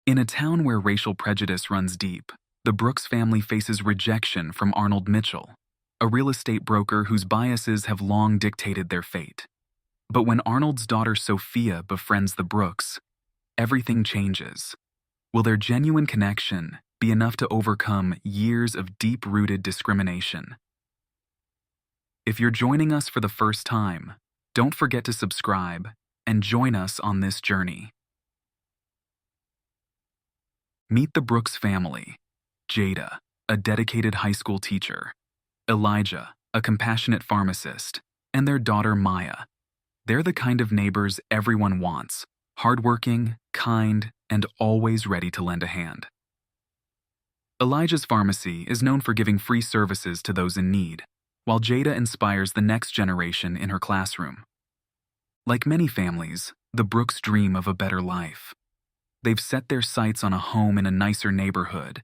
In a town where racial prejudice runs deep, the Brooks family faces rejection from Arnold Mitchell, a real estate broker whose biases have long dictated their fate. But when Arnold's daughter Sofia befriends the Brooks, everything changes. Will their genuine connection be enough to overcome years of deep-rooted discrimination? If you're joining us for the first time, don't forget to subscribe and join us on this journey. Meet the Brooks family. Jada, a dedicated high school teacher. Elijah, a compassionate pharmacist. And their daughter Maya. They're the kind of neighbors everyone wants, hardworking, kind, and always ready to lend a hand. Elijah's pharmacy is known for giving free services to those in need, while Jada inspires the next generation in her classroom. Like many families, the Brooks dream of a better life. They've set their sights on a home in a nicer neighborhood,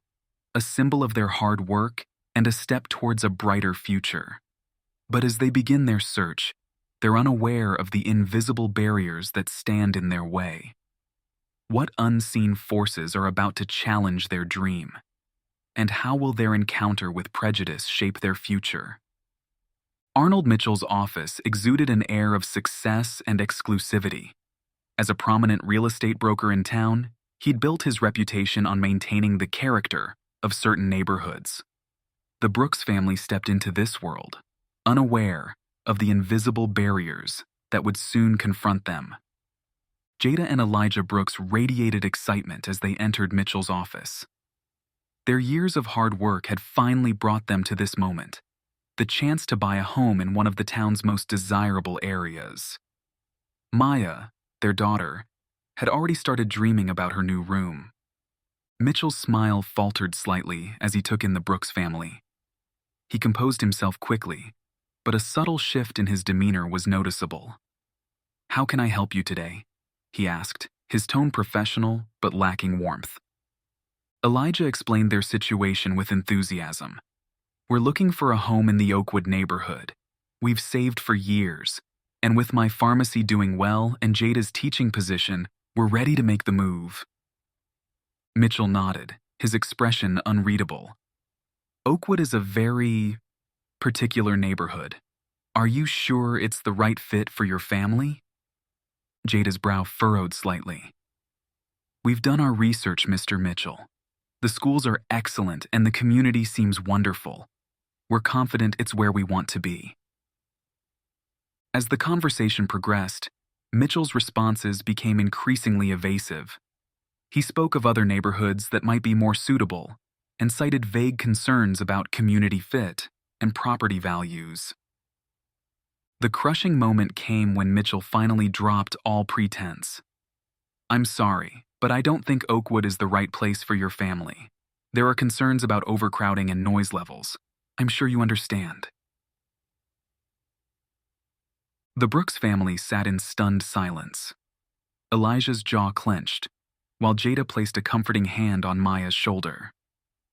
a symbol of their hard work and a step towards a brighter future. But as they begin their search, they're unaware of the invisible barriers that stand in their way. What unseen forces are about to challenge their dream? And how will their encounter with prejudice shape their future? Arnold Mitchell's office exuded an air of success and exclusivity. As a prominent real estate broker in town, he'd built his reputation on maintaining the character of certain neighborhoods. The Brooks family stepped into this world, unaware of the invisible barriers that would soon confront them. Jada and Elijah Brooks radiated excitement as they entered Mitchell's office. Their years of hard work had finally brought them to this moment, the chance to buy a home in one of the town's most desirable areas. Maya, their daughter, had already started dreaming about her new room. Mitchell's smile faltered slightly as he took in the Brooks family. He composed himself quickly, but a subtle shift in his demeanor was noticeable. "How can I help you today?" he asked, his tone professional but lacking warmth. Elijah explained their situation with enthusiasm. "We're looking for a home in the Oakwood neighborhood. We've saved for years, and with my pharmacy doing well and Jada's teaching position, we're ready to make the move." Mitchell nodded, his expression unreadable. "Oakwood is a very particular neighborhood. Are you sure it's the right fit for your family?" Jada's brow furrowed slightly. "We've done our research, Mr. Mitchell. The schools are excellent and the community seems wonderful. We're confident it's where we want to be." As the conversation progressed, Mitchell's responses became increasingly evasive. He spoke of other neighborhoods that might be more suitable and cited vague concerns about community fit and property values. The crushing moment came when Mitchell finally dropped all pretense. "I'm sorry, but I don't think Oakwood is the right place for your family. There are concerns about overcrowding and noise levels. I'm sure you understand." The Brooks family sat in stunned silence. Elijah's jaw clenched, while Jada placed a comforting hand on Maya's shoulder.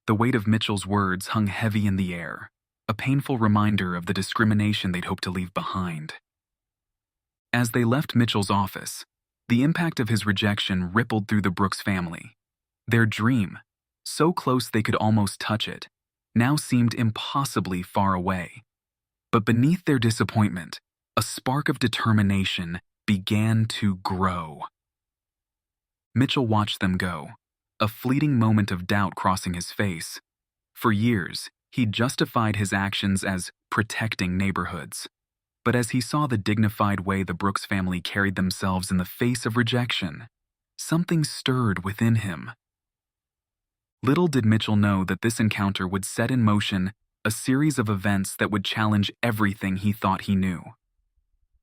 The weight of Mitchell's words hung heavy in the air, a painful reminder of the discrimination they'd hoped to leave behind. As they left Mitchell's office, the impact of his rejection rippled through the Brooks family. Their dream, so close they could almost touch it, now seemed impossibly far away. But beneath their disappointment, a spark of determination began to grow. Mitchell watched them go, a fleeting moment of doubt crossing his face. For years, he'd justified his actions as protecting neighborhoods. But as he saw the dignified way the Brooks family carried themselves in the face of rejection, something stirred within him. Little did Mitchell know that this encounter would set in motion a series of events that would challenge everything he thought he knew.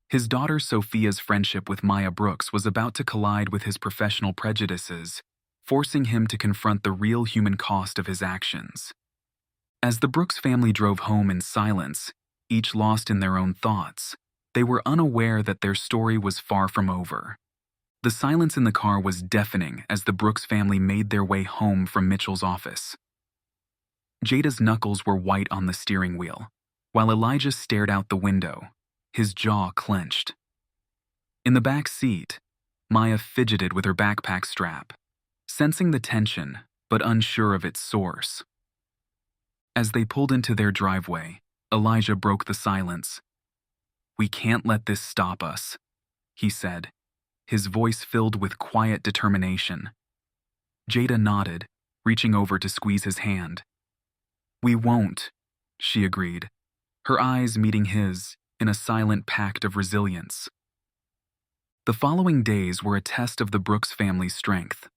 His daughter Sofia's friendship with Maya Brooks was about to collide with his professional prejudices, forcing him to confront the real human cost of his actions. As the Brooks family drove home in silence, each lost in their own thoughts, they were unaware that their story was far from over. The silence in the car was deafening as the Brooks family made their way home from Mitchell's office. Jada's knuckles were white on the steering wheel, while Elijah stared out the window, his jaw clenched. In the back seat, Maya fidgeted with her backpack strap, sensing the tension but unsure of its source. As they pulled into their driveway, Elijah broke the silence. "We can't let this stop us," he said, his voice filled with quiet determination. Jada nodded, reaching over to squeeze his hand. "We won't," she agreed, her eyes meeting his in a silent pact of resilience. The following days were a test of the Brooks family's strength.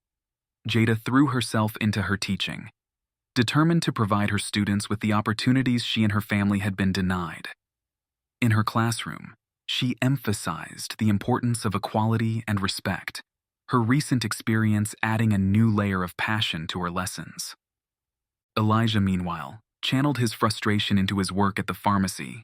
Jada threw herself into her teaching, determined to provide her students with the opportunities she and her family had been denied. In her classroom, she emphasized the importance of equality and respect, her recent experience adding a new layer of passion to her lessons. Elijah, meanwhile, channeled his frustration into his work at the pharmacy.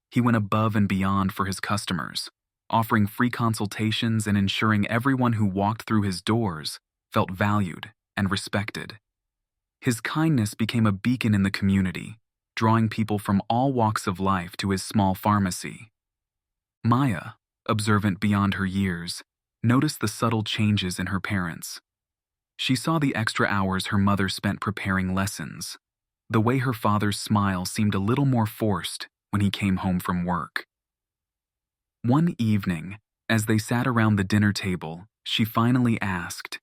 He went above and beyond for his customers, offering free consultations and ensuring everyone who walked through his doors felt valued and respected. His kindness became a beacon in the community, drawing people from all walks of life to his small pharmacy. Maya, observant beyond her years, noticed the subtle changes in her parents. She saw the extra hours her mother spent preparing lessons. The way her father's smile seemed a little more forced when he came home from work. One evening, as they sat around the dinner table, she finally asked,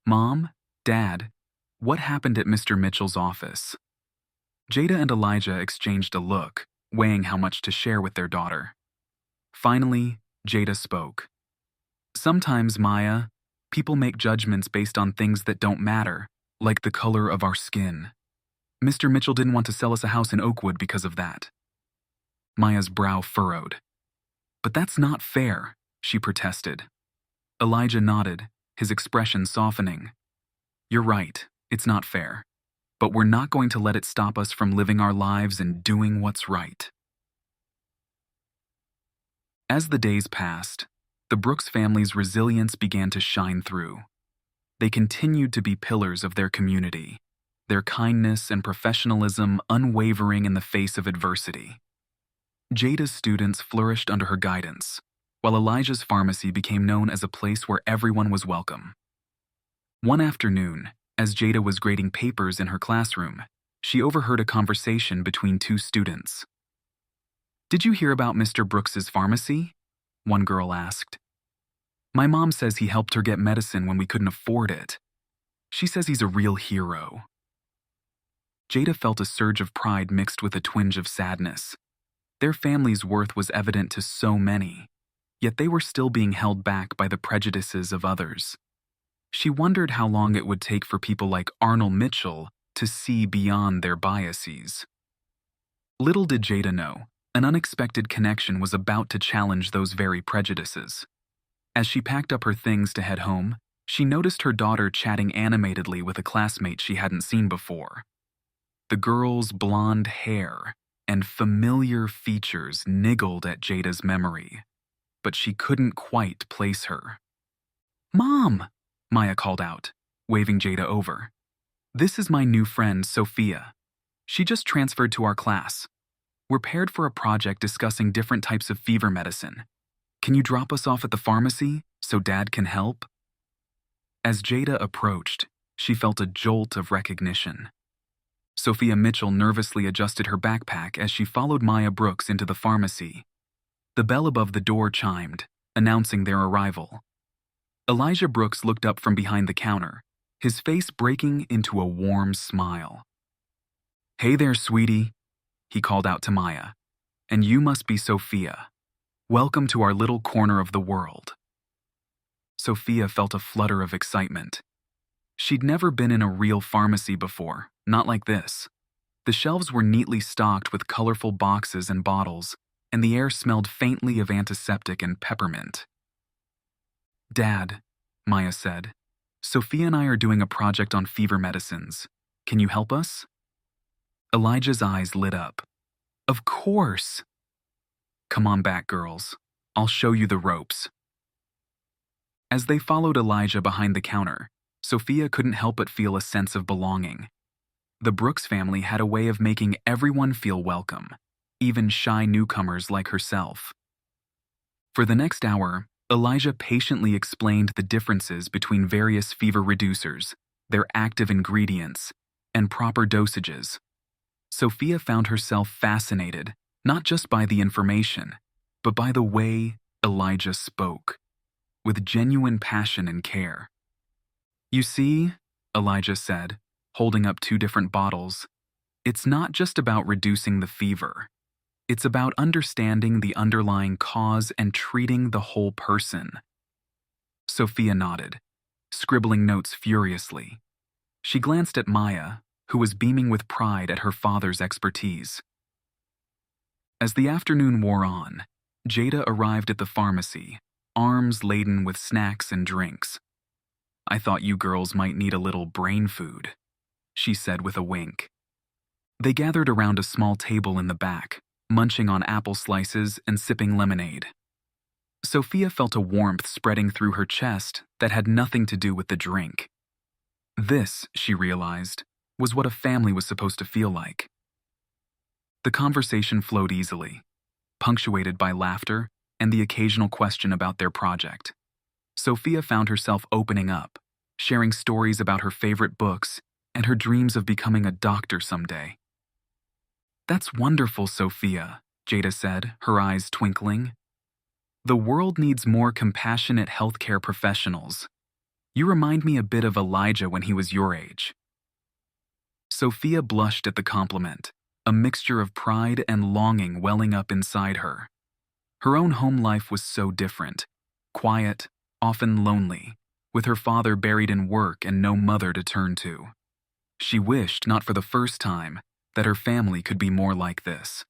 "Mom, Dad, what happened at Mr. Mitchell's office?" Jada and Elijah exchanged a look, weighing how much to share with their daughter. Finally, Jada spoke. "Sometimes, Maya, people make judgments based on things that don't matter, like the color of our skin. Mr. Mitchell didn't want to sell us a house in Oakwood because of that." Maya's brow furrowed. "But that's not fair," she protested. Elijah nodded, his expression softening. "You're right, it's not fair. But we're not going to let it stop us from living our lives and doing what's right." As the days passed, the Brooks family's resilience began to shine through. They continued to be pillars of their community, their kindness and professionalism unwavering in the face of adversity. Jada's students flourished under her guidance, while Elijah's pharmacy became known as a place where everyone was welcome. One afternoon, as Jada was grading papers in her classroom, she overheard a conversation between two students. "Did you hear about Mr. Brooks's pharmacy?" one girl asked. "My mom says he helped her get medicine when we couldn't afford it. She says he's a real hero." Jada felt a surge of pride mixed with a twinge of sadness. Their family's worth was evident to so many, yet they were still being held back by the prejudices of others. She wondered how long it would take for people like Arnold Mitchell to see beyond their biases. Little did Jada know, an unexpected connection was about to challenge those very prejudices. As she packed up her things to head home, she noticed her daughter chatting animatedly with a classmate she hadn't seen before. The girl's blonde hair and familiar features niggled at Jada's memory, but she couldn't quite place her. "Mom!" Maya called out, waving Jada over. "This is my new friend, Sofia. She just transferred to our class. We're paired for a project discussing different types of fever medicine. Can you drop us off at the pharmacy so Dad can help?" As Jada approached, she felt a jolt of recognition. Sofia Mitchell nervously adjusted her backpack as she followed Maya Brooks into the pharmacy. The bell above the door chimed, announcing their arrival. Elijah Brooks looked up from behind the counter, his face breaking into a warm smile. "Hey there, sweetie," he called out to Maya. "And you must be Sofia. Welcome to our little corner of the world." Sofia felt a flutter of excitement. She'd never been in a real pharmacy before, not like this. The shelves were neatly stocked with colorful boxes and bottles, and the air smelled faintly of antiseptic and peppermint. "Dad," Maya said, "Sofia and I are doing a project on fever medicines. Can you help us?" Elijah's eyes lit up. "Of course!" "Come on back, girls. I'll show you the ropes." As they followed Elijah behind the counter, Sofia couldn't help but feel a sense of belonging. The Brooks family had a way of making everyone feel welcome, even shy newcomers like herself. For the next hour, Elijah patiently explained the differences between various fever reducers, their active ingredients, and proper dosages. Sofia found herself fascinated not just by the information, but by the way Elijah spoke, with genuine passion and care. "You see," Elijah said, holding up two different bottles, "it's not just about reducing the fever. It's about understanding the underlying cause and treating the whole person." Sofia nodded, scribbling notes furiously. She glanced at Maya, who was beaming with pride at her father's expertise. As the afternoon wore on, Jada arrived at the pharmacy, arms laden with snacks and drinks. "I thought you girls might need a little brain food," she said with a wink. They gathered around a small table in the back, munching on apple slices and sipping lemonade. Sofia felt a warmth spreading through her chest that had nothing to do with the drink. This, she realized, was what a family was supposed to feel like. The conversation flowed easily, punctuated by laughter and the occasional question about their project. Sofia found herself opening up, sharing stories about her favorite books and her dreams of becoming a doctor someday. "That's wonderful, Sofia," Jada said, her eyes twinkling. "The world needs more compassionate healthcare professionals. You remind me a bit of Elijah when he was your age." Sofia blushed at the compliment, a mixture of pride and longing welling up inside her. Her own home life was so different, quiet, often lonely, with her father buried in work and no mother to turn to. She wished, not for the first time, that her family could be more like this.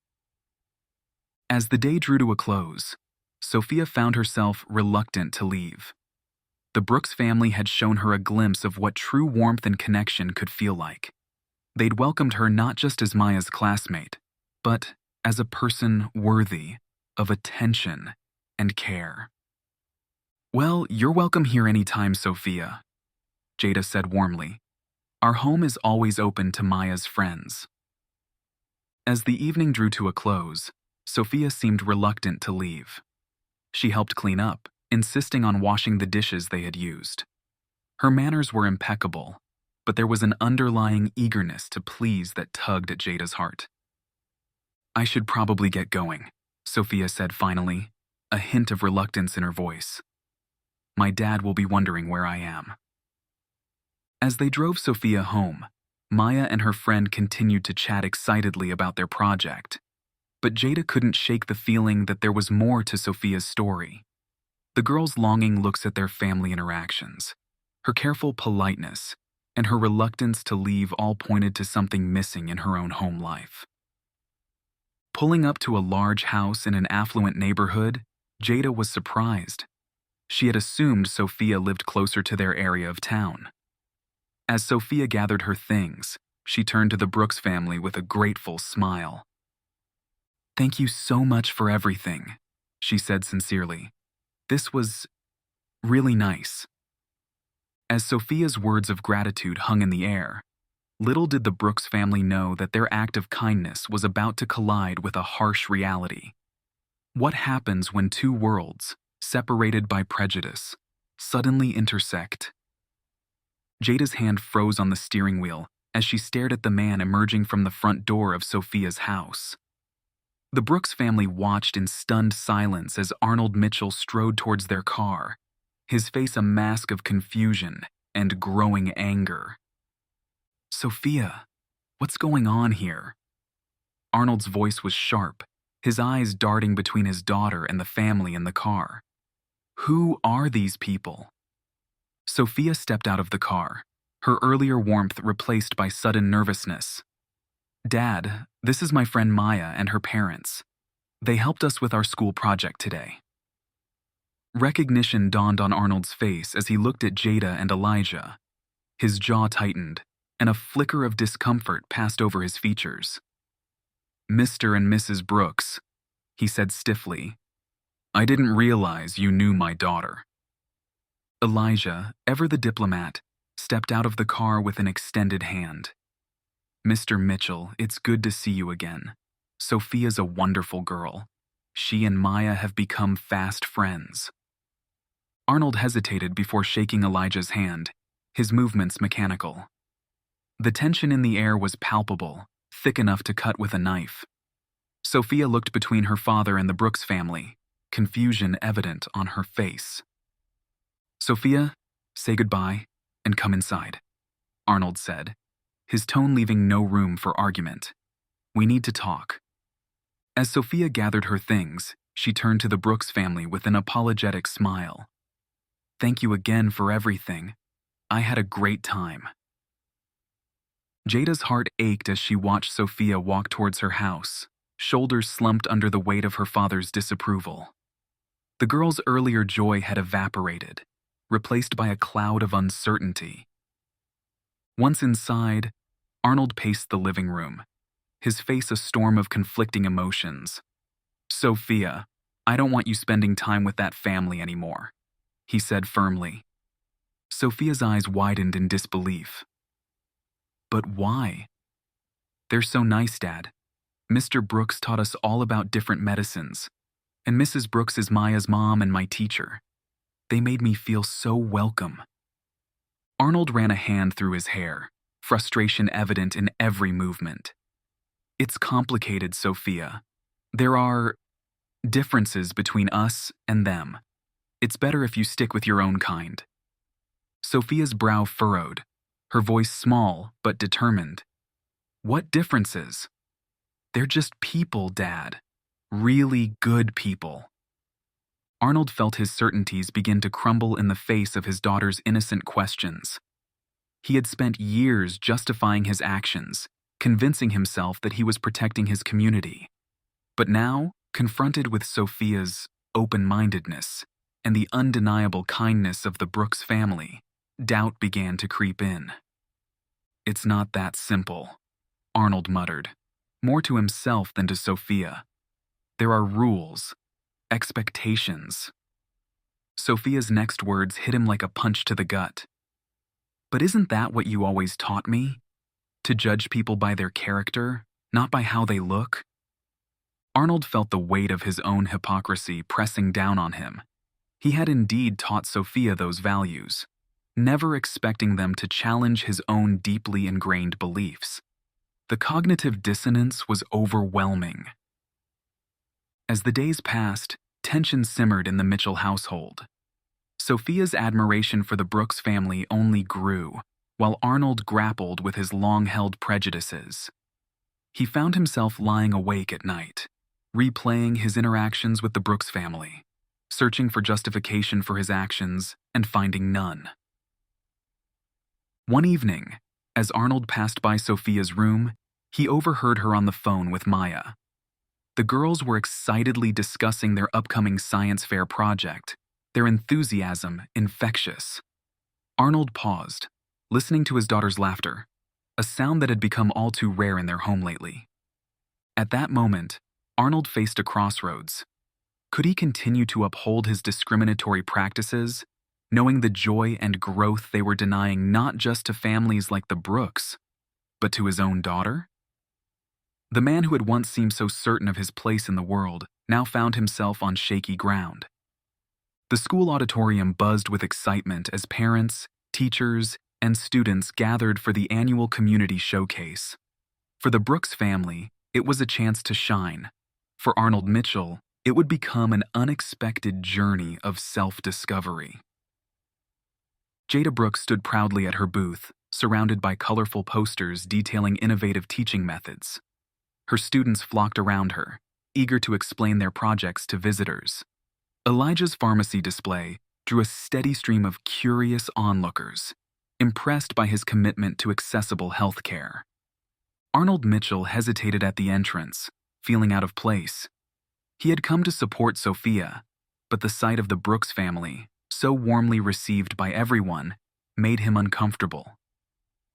As the day drew to a close, Sofia found herself reluctant to leave. The Brooks family had shown her a glimpse of what true warmth and connection could feel like. They'd welcomed her not just as Maya's classmate, but as a person worthy of attention and care. "Well, you're welcome here anytime, Sofia," Jada said warmly. "Our home is always open to Maya's friends." As the evening drew to a close, Sofia seemed reluctant to leave. She helped clean up, insisting on washing the dishes they had used. Her manners were impeccable, but there was an underlying eagerness to please that tugged at Jada's heart. "I should probably get going," Sofia said finally, a hint of reluctance in her voice. "My dad will be wondering where I am." As they drove Sofia home, Maya and her friend continued to chat excitedly about their project. But Jada couldn't shake the feeling that there was more to Sofia's story. The girl's longing looks at their family interactions, her careful politeness, and her reluctance to leave all pointed to something missing in her own home life. Pulling up to a large house in an affluent neighborhood, Jada was surprised. She had assumed Sofia lived closer to their area of town. As Sofia gathered her things, she turned to the Brooks family with a grateful smile. "Thank you so much for everything," she said sincerely. "This was really nice." As Sofia's words of gratitude hung in the air, little did the Brooks family know that their act of kindness was about to collide with a harsh reality. What happens when two worlds, separated by prejudice, suddenly intersect? Jada's hand froze on the steering wheel as she stared at the man emerging from the front door of Sofia's house. The Brooks family watched in stunned silence as Arnold Mitchell strode towards their car, his face a mask of confusion and growing anger. "Sofia, what's going on here?" Arnold's voice was sharp, his eyes darting between his daughter and the family in the car. "Who are these people?" Sofia stepped out of the car, her earlier warmth replaced by sudden nervousness. "Dad, this is my friend Maya and her parents. They helped us with our school project today." Recognition dawned on Arnold's face as he looked at Jada and Elijah. His jaw tightened, and a flicker of discomfort passed over his features. "Mr. and Mrs. Brooks," he said stiffly, "I didn't realize you knew my daughter." Elijah, ever the diplomat, stepped out of the car with an extended hand. "Mr. Mitchell, it's good to see you again. Sofia's a wonderful girl. She and Maya have become fast friends." Arnold hesitated before shaking Elijah's hand, his movements mechanical. The tension in the air was palpable, thick enough to cut with a knife. Sofia looked between her father and the Brooks family, confusion evident on her face. "Sofia, say goodbye and come inside," Arnold said, his tone leaving no room for argument. "We need to talk." As Sofia gathered her things, she turned to the Brooks family with an apologetic smile. "Thank you again for everything. I had a great time." Jada's heart ached as she watched Sofia walk towards her house, shoulders slumped under the weight of her father's disapproval. The girl's earlier joy had evaporated, replaced by a cloud of uncertainty. Once inside, Arnold paced the living room, his face a storm of conflicting emotions. "Sofia, I don't want you spending time with that family anymore," he said firmly. Sofia's eyes widened in disbelief. "But why?" "They're so nice, Dad. Mr. Brooks taught us all about different medicines, and Mrs. Brooks is Maya's mom and my teacher. They made me feel so welcome." Arnold ran a hand through his hair, frustration evident in every movement. "It's complicated, Sofia. There are differences between us and them. It's better if you stick with your own kind." Sofia's brow furrowed, her voice small but determined. "What differences?" "They're just people, Dad. Really good people." Arnold felt his certainties begin to crumble in the face of his daughter's innocent questions. He had spent years justifying his actions, convincing himself that he was protecting his community. But now, confronted with Sofia's open-mindedness and the undeniable kindness of the Brooks family, doubt began to creep in. "It's not that simple," Arnold muttered, more to himself than to Sofia. "There are rules, expectations." Sofia's next words hit him like a punch to the gut. "But isn't that what you always taught me? To judge people by their character, not by how they look?" Arnold felt the weight of his own hypocrisy pressing down on him. He had indeed taught Sofia those values, never expecting them to challenge his own deeply ingrained beliefs. The cognitive dissonance was overwhelming. As the days passed, tension simmered in the Mitchell household. Sofia's admiration for the Brooks family only grew, while Arnold grappled with his long-held prejudices. He found himself lying awake at night, replaying his interactions with the Brooks family, searching for justification for his actions and finding none. One evening, as Arnold passed by Sofia's room, he overheard her on the phone with Maya. The girls were excitedly discussing their upcoming science fair project, their enthusiasm infectious. Arnold paused, listening to his daughter's laughter, a sound that had become all too rare in their home lately. At that moment, Arnold faced a crossroads. Could he continue to uphold his discriminatory practices, knowing the joy and growth they were denying not just to families like the Brooks, but to his own daughter? The man who had once seemed so certain of his place in the world now found himself on shaky ground. The school auditorium buzzed with excitement as parents, teachers, and students gathered for the annual community showcase. For the Brooks family, it was a chance to shine. For Arnold Mitchell, it would become an unexpected journey of self-discovery. Jada Brooks stood proudly at her booth, surrounded by colorful posters detailing innovative teaching methods. Her students flocked around her, eager to explain their projects to visitors. Elijah's pharmacy display drew a steady stream of curious onlookers, impressed by his commitment to accessible health care. Arnold Mitchell hesitated at the entrance, feeling out of place. He had come to support Sofia, but the sight of the Brooks family, so warmly received by everyone, made him uncomfortable.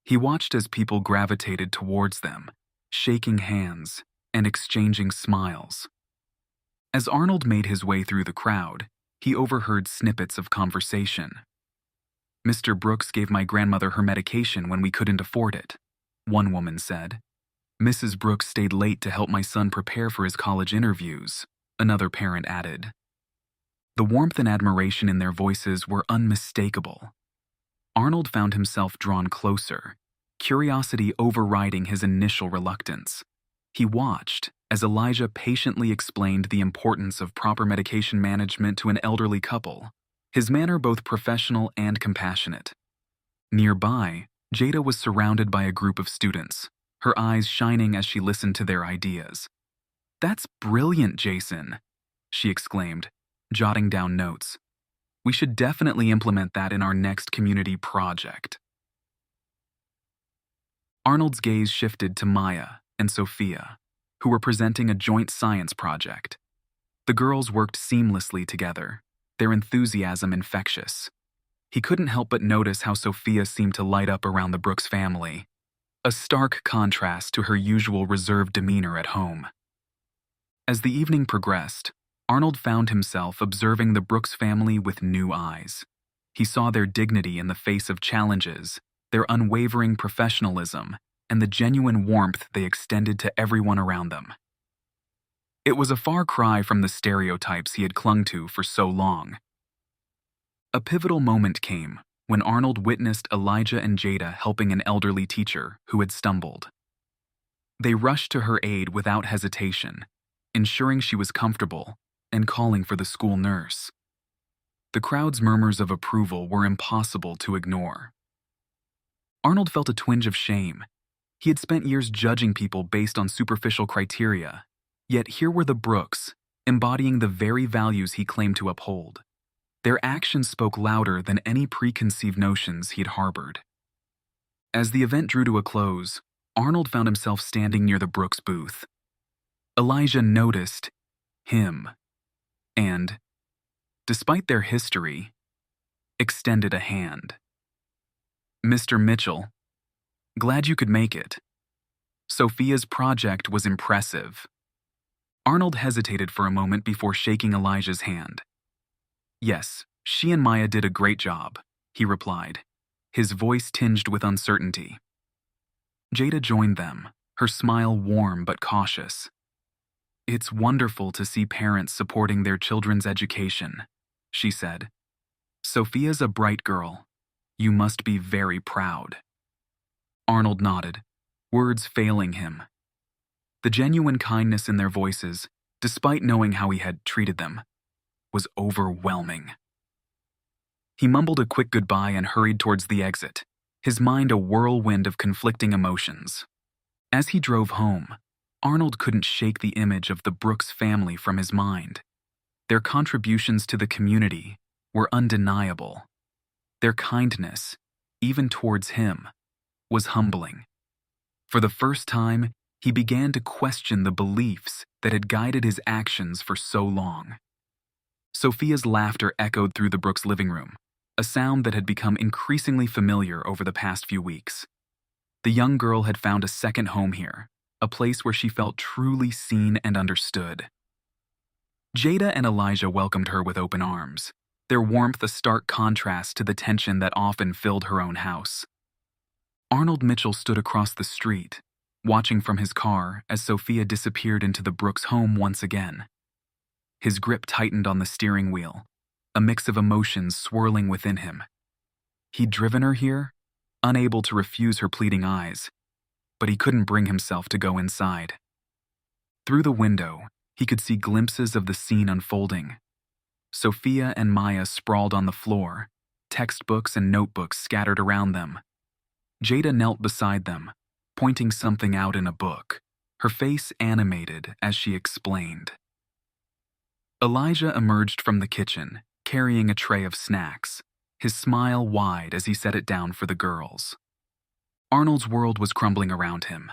He watched as people gravitated towards them, shaking hands and exchanging smiles. As Arnold made his way through the crowd, he overheard snippets of conversation. "Mr. Brooks gave my grandmother her medication when we couldn't afford it," one woman said. "Mrs. Brooks stayed late to help my son prepare for his college interviews," another parent added. The warmth and admiration in their voices were unmistakable. Arnold found himself drawn closer, curiosity overriding his initial reluctance. He watched as Elijah patiently explained the importance of proper medication management to an elderly couple, his manner both professional and compassionate. Nearby, Jada was surrounded by a group of students, her eyes shining as she listened to their ideas. "That's brilliant, Jason," she exclaimed, jotting down notes. "We should definitely implement that in our next community project." Arnold's gaze shifted to Maya and Sofia, who were presenting a joint science project. The girls worked seamlessly together, their enthusiasm infectious. He couldn't help but notice how Sofia seemed to light up around the Brooks family, a stark contrast to her usual reserved demeanor at home. As the evening progressed, Arnold found himself observing the Brooks family with new eyes. He saw their dignity in the face of challenges, their unwavering professionalism, and the genuine warmth they extended to everyone around them. It was a far cry from the stereotypes he had clung to for so long. A pivotal moment came when Arnold witnessed Elijah and Jada helping an elderly teacher who had stumbled. They rushed to her aid without hesitation, ensuring she was comfortable and calling for the school nurse. The crowd's murmurs of approval were impossible to ignore. Arnold felt a twinge of shame. He had spent years judging people based on superficial criteria, yet here were the Brooks, embodying the very values he claimed to uphold. Their actions spoke louder than any preconceived notions he had harbored. As the event drew to a close, Arnold found himself standing near the Brooks booth. Elijah noticed him and, despite their history, extended a hand. "Mr. Mitchell, glad you could make it." Sofia's project was impressive. Arnold hesitated for a moment before shaking Elijah's hand. "Yes, she and Maya did a great job," he replied, his voice tinged with uncertainty. Jada joined them, her smile warm but cautious. "It's wonderful to see parents supporting their children's education," she said. "Sofia's a bright girl. You must be very proud." Arnold nodded, words failing him. The genuine kindness in their voices, despite knowing how he had treated them, was overwhelming. He mumbled a quick goodbye and hurried towards the exit, his mind a whirlwind of conflicting emotions. As he drove home, Arnold couldn't shake the image of the Brooks family from his mind. Their contributions to the community were undeniable. Their kindness, even towards him, was humbling. For the first time, he began to question the beliefs that had guided his actions for so long. Sofia's laughter echoed through the Brooks living room, a sound that had become increasingly familiar over the past few weeks. The young girl had found a second home here, a place where she felt truly seen and understood. Jada and Elijah welcomed her with open arms, their warmth a stark contrast to the tension that often filled her own house. Arnold Mitchell stood across the street, watching from his car as Sofia disappeared into the Brooks home once again. His grip tightened on the steering wheel, a mix of emotions swirling within him. He'd driven her here, unable to refuse her pleading eyes, but he couldn't bring himself to go inside. Through the window, he could see glimpses of the scene unfolding. Sofia and Maya sprawled on the floor, textbooks and notebooks scattered around them. Jada knelt beside them, pointing something out in a book, her face animated as she explained. Elijah emerged from the kitchen, carrying a tray of snacks, his smile wide as he set it down for the girls. Arnold's world was crumbling around him.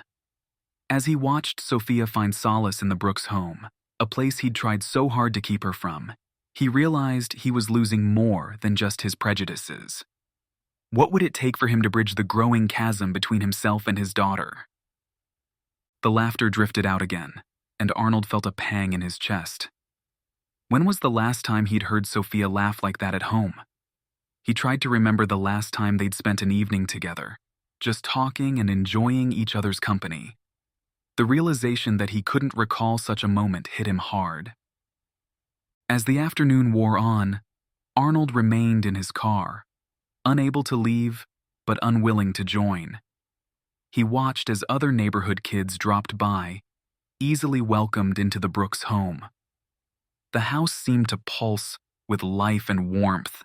As he watched Sofia find solace in the Brooks home, a place he'd tried so hard to keep her from, he realized he was losing more than just his prejudices. What would it take for him to bridge the growing chasm between himself and his daughter? The laughter drifted out again, and Arnold felt a pang in his chest. When was the last time he'd heard Sofia laugh like that at home? He tried to remember the last time they'd spent an evening together, just talking and enjoying each other's company. The realization that he couldn't recall such a moment hit him hard. As the afternoon wore on, Arnold remained in his car, unable to leave, but unwilling to join. He watched as other neighborhood kids dropped by, easily welcomed into the Brooks home. The house seemed to pulse with life and warmth,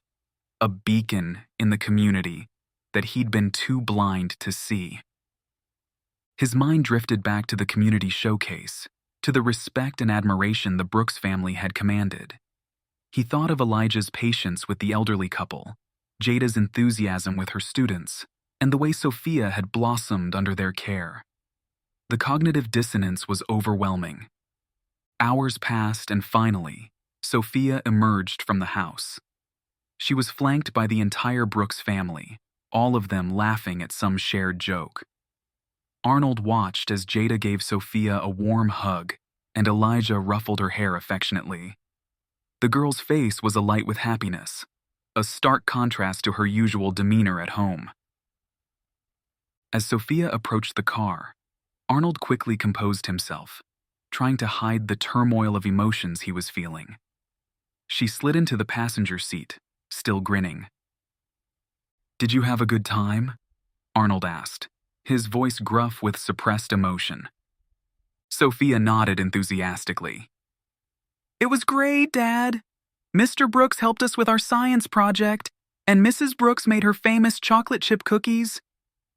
a beacon in the community that he'd been too blind to see. His mind drifted back to the community showcase, to the respect and admiration the Brooks family had commanded. He thought of Elijah's patience with the elderly couple, Jada's enthusiasm with her students, and the way Sofia had blossomed under their care. The cognitive dissonance was overwhelming. Hours passed and finally, Sofia emerged from the house. She was flanked by the entire Brooks family, all of them laughing at some shared joke. Arnold watched as Jada gave Sofia a warm hug and Elijah ruffled her hair affectionately. The girl's face was alight with happiness, a stark contrast to her usual demeanor at home. As Sofia approached the car, Arnold quickly composed himself, trying to hide the turmoil of emotions he was feeling. She slid into the passenger seat, still grinning. "Did you have a good time?" Arnold asked, his voice gruff with suppressed emotion. Sofia nodded enthusiastically. "It was great, Dad. Mr. Brooks helped us with our science project, and Mrs. Brooks made her famous chocolate chip cookies.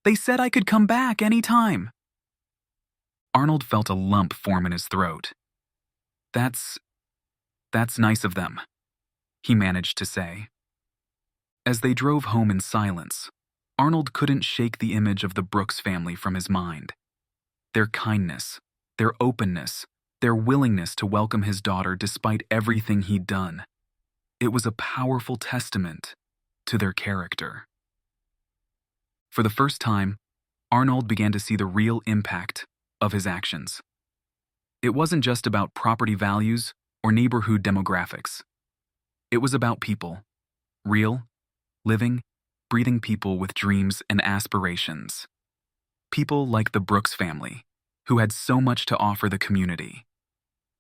They said I could come back any time." Arnold felt a lump form in his throat. That's nice of them," he managed to say. As they drove home in silence, Arnold couldn't shake the image of the Brooks family from his mind. Their kindness, their openness, their willingness to welcome his daughter despite everything he'd done. It was a powerful testament to their character. For the first time, Arnold began to see the real impact of his actions. It wasn't just about property values or neighborhood demographics. It was about people, real, living, breathing people with dreams and aspirations. People like the Brooks family, who had so much to offer the community.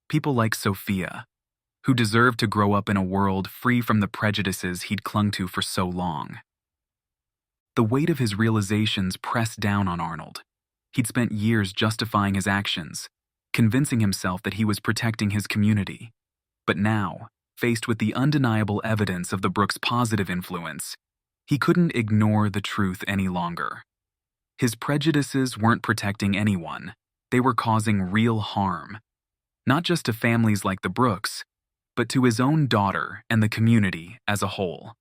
People like Sofia, who deserved to grow up in a world free from the prejudices he'd clung to for so long. The weight of his realizations pressed down on Arnold. He'd spent years justifying his actions, convincing himself that he was protecting his community. But now, faced with the undeniable evidence of the Brooks' positive influence, he couldn't ignore the truth any longer. His prejudices weren't protecting anyone. They were causing real harm. Not just to families like the Brooks, but to his own daughter and the community as a whole.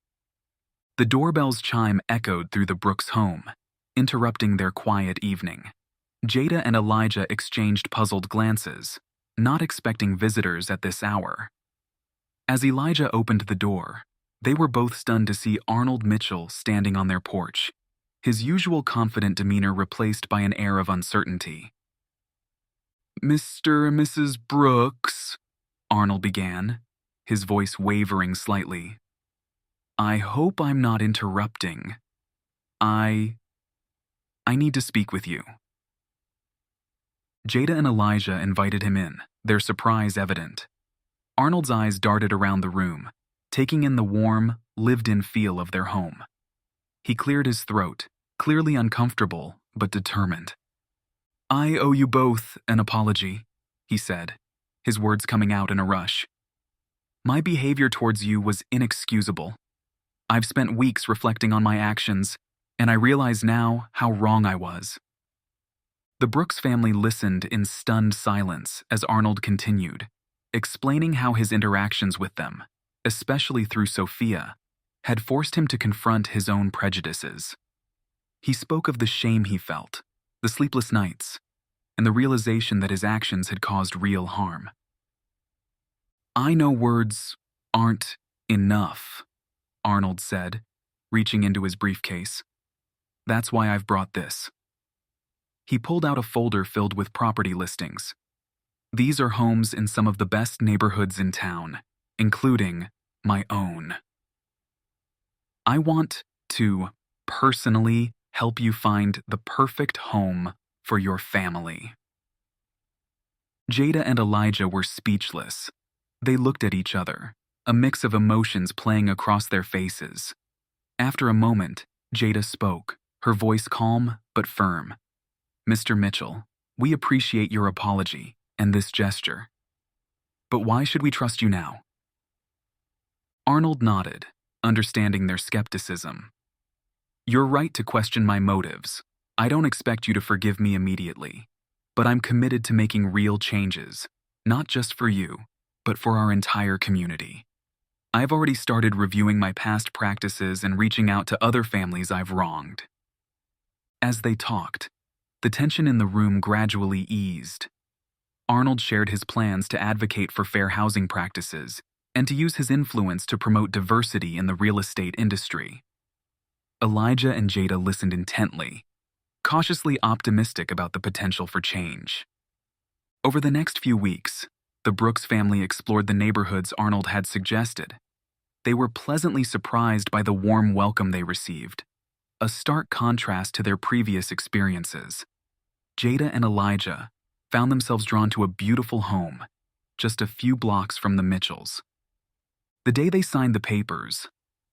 The doorbell's chime echoed through the Brooks' home, interrupting their quiet evening. Jada and Elijah exchanged puzzled glances, not expecting visitors at this hour. As Elijah opened the door, they were both stunned to see Arnold Mitchell standing on their porch, his usual confident demeanor replaced by an air of uncertainty. "Mr. and Mrs. Brooks," Arnold began, his voice wavering slightly. "I hope I'm not interrupting. I need to speak with you." Jada and Elijah invited him in, their surprise evident. Arnold's eyes darted around the room, taking in the warm, lived-in feel of their home. He cleared his throat, clearly uncomfortable but determined. "I owe you both an apology," he said, his words coming out in a rush. "My behavior towards you was inexcusable. I've spent weeks reflecting on my actions, and I realize now how wrong I was." The Brooks family listened in stunned silence as Arnold continued, explaining how his interactions with them, especially through Sofia, had forced him to confront his own prejudices. He spoke of the shame he felt, the sleepless nights, and the realization that his actions had caused real harm. "I know words aren't enough," Arnold said, reaching into his briefcase. "That's why I've brought this." He pulled out a folder filled with property listings. "These are homes in some of the best neighborhoods in town, including my own. I want to personally help you find the perfect home for your family." Jada and Elijah were speechless. They looked at each other, a mix of emotions playing across their faces. After a moment, Jada spoke, her voice calm but firm. "Mr. Mitchell, we appreciate your apology and this gesture. But why should we trust you now?" Arnold nodded, understanding their skepticism. "You're right to question my motives. I don't expect you to forgive me immediately, but I'm committed to making real changes, not just for you, but for our entire community. I've already started reviewing my past practices and reaching out to other families I've wronged." As they talked, the tension in the room gradually eased. Arnold shared his plans to advocate for fair housing practices and to use his influence to promote diversity in the real estate industry. Elijah and Jada listened intently, cautiously optimistic about the potential for change. Over the next few weeks, the Brooks family explored the neighborhoods Arnold had suggested. They were pleasantly surprised by the warm welcome they received, a stark contrast to their previous experiences. Jada and Elijah found themselves drawn to a beautiful home, just a few blocks from the Mitchells. The day they signed the papers,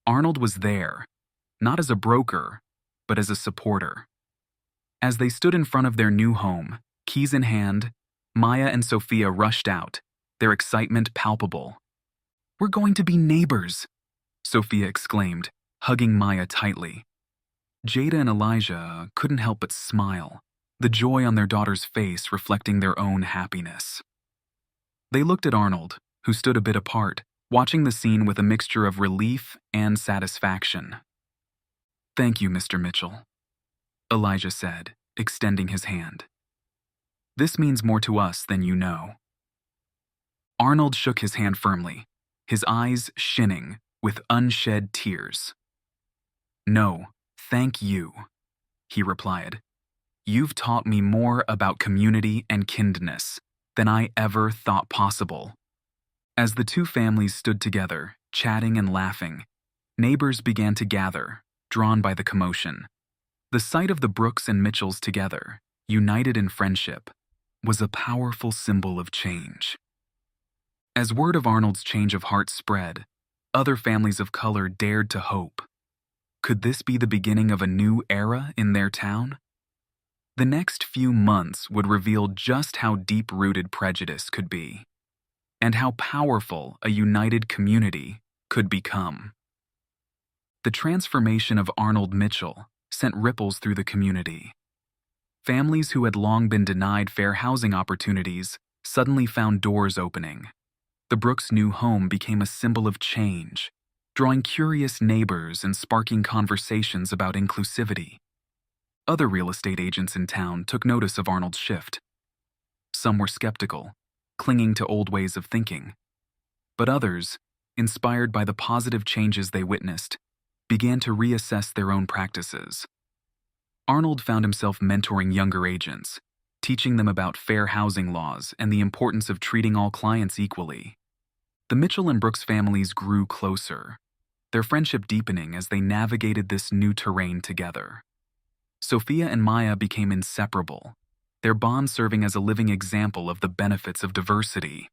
Arnold was there, not as a broker, but as a supporter. As they stood in front of their new home, keys in hand, Maya and Sofia rushed out, their excitement palpable. "We're going to be neighbors," Sofia exclaimed, hugging Maya tightly. Jada and Elijah couldn't help but smile, the joy on their daughter's face reflecting their own happiness. They looked at Arnold, who stood a bit apart, watching the scene with a mixture of relief and satisfaction. "Thank you, Mr. Mitchell," Elijah said, extending his hand. "This means more to us than you know." Arnold shook his hand firmly, his eyes shinning with unshed tears. "No, thank you," he replied. "You've taught me more about community and kindness than I ever thought possible." As the two families stood together, chatting and laughing, neighbors began to gather, drawn by the commotion. The sight of the Brooks and Mitchells together, united in friendship, was a powerful symbol of change. As word of Arnold's change of heart spread, other families of color dared to hope. Could this be the beginning of a new era in their town? The next few months would reveal just how deep-rooted prejudice could be, and how powerful a united community could become. The transformation of Arnold Mitchell sent ripples through the community. Families who had long been denied fair housing opportunities suddenly found doors opening. The Brooks' new home became a symbol of change, drawing curious neighbors and sparking conversations about inclusivity. Other real estate agents in town took notice of Arnold's shift. Some were skeptical, clinging to old ways of thinking. But others, inspired by the positive changes they witnessed, began to reassess their own practices. Arnold found himself mentoring younger agents, teaching them about fair housing laws and the importance of treating all clients equally. The Mitchell and Brooks families grew closer, their friendship deepening as they navigated this new terrain together. Sofia and Maya became inseparable, their bond serving as a living example of the benefits of diversity.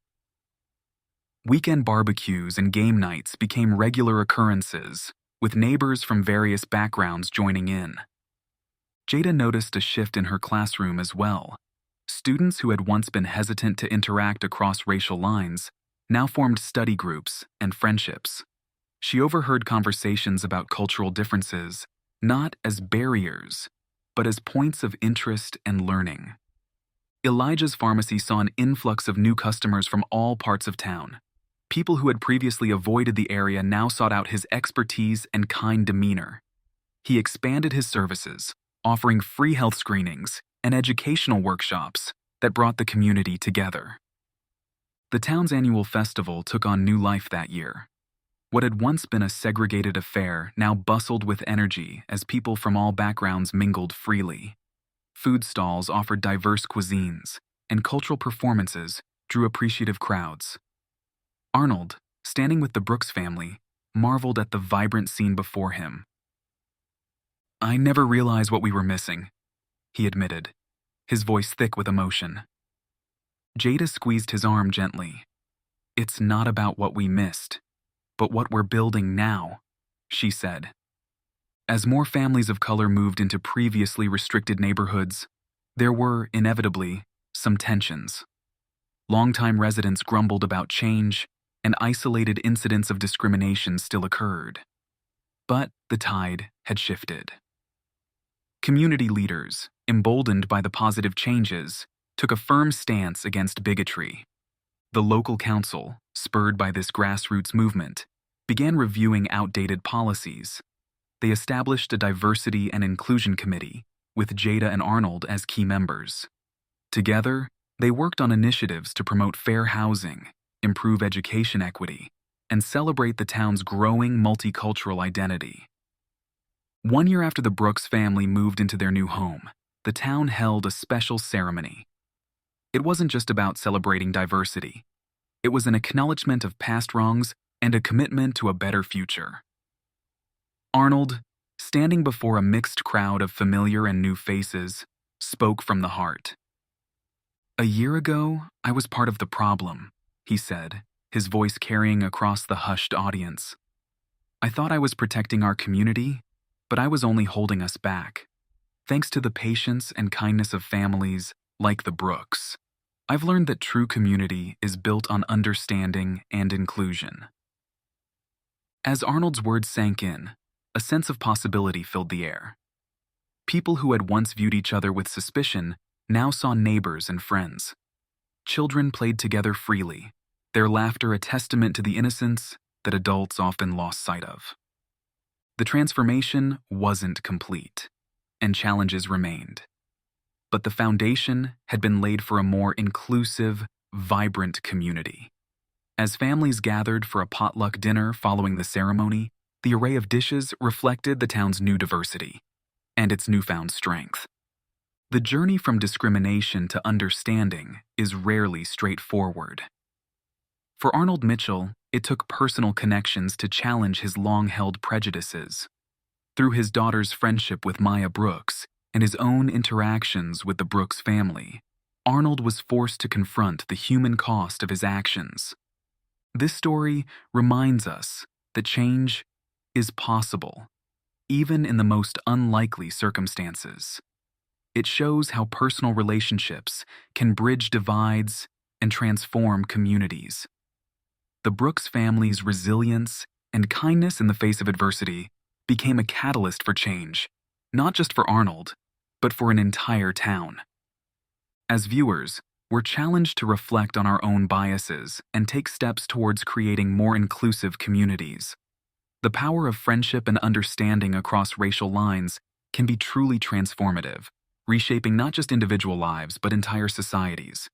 Weekend barbecues and game nights became regular occurrences, with neighbors from various backgrounds joining in. Jada noticed a shift in her classroom as well. Students who had once been hesitant to interact across racial lines now formed study groups and friendships. She overheard conversations about cultural differences, not as barriers, but as points of interest and learning. Elijah's pharmacy saw an influx of new customers from all parts of town. People who had previously avoided the area now sought out his expertise and kind demeanor. He expanded his services, offering free health screenings and educational workshops that brought the community together. The town's annual festival took on new life that year. What had once been a segregated affair now bustled with energy as people from all backgrounds mingled freely. Food stalls offered diverse cuisines, and cultural performances drew appreciative crowds. Arnold, standing with the Brooks family, marveled at the vibrant scene before him. "I never realized what we were missing," he admitted, his voice thick with emotion. Jada squeezed his arm gently. "It's not about what we missed, but what we're building now," she said. As more families of color moved into previously restricted neighborhoods, there were, inevitably, some tensions. Longtime residents grumbled about change, and isolated incidents of discrimination still occurred. But the tide had shifted. Community leaders, emboldened by the positive changes, took a firm stance against bigotry. The local council, spurred by this grassroots movement, began reviewing outdated policies. They established a diversity and inclusion committee, with Jada and Arnold as key members. Together, they worked on initiatives to promote fair housing, improve education equity, and celebrate the town's growing multicultural identity. 1 year after the Brooks family moved into their new home, the town held a special ceremony. It wasn't just about celebrating diversity. It was an acknowledgement of past wrongs and a commitment to a better future. Arnold, standing before a mixed crowd of familiar and new faces, spoke from the heart. "A year ago, I was part of the problem," he said, his voice carrying across the hushed audience. "I thought I was protecting our community, but I was only holding us back. Thanks to the patience and kindness of families like the Brooks, I've learned that true community is built on understanding and inclusion." As Arnold's words sank in, a sense of possibility filled the air. People who had once viewed each other with suspicion now saw neighbors and friends. Children played together freely, their laughter a testament to the innocence that adults often lost sight of. The transformation wasn't complete, and challenges remained. But the foundation had been laid for a more inclusive, vibrant community. As families gathered for a potluck dinner following the ceremony, the array of dishes reflected the town's new diversity and its newfound strength. The journey from discrimination to understanding is rarely straightforward. For Arnold Mitchell, it took personal connections to challenge his long-held prejudices. Through his daughter's friendship with Maya Brooks and his own interactions with the Brooks family, Arnold was forced to confront the human cost of his actions. This story reminds us that change is possible, even in the most unlikely circumstances. It shows how personal relationships can bridge divides and transform communities. The Brooks family's resilience and kindness in the face of adversity became a catalyst for change, not just for Arnold, but for an entire town. As viewers, we're challenged to reflect on our own biases and take steps towards creating more inclusive communities. The power of friendship and understanding across racial lines can be truly transformative, reshaping not just individual lives but entire societies.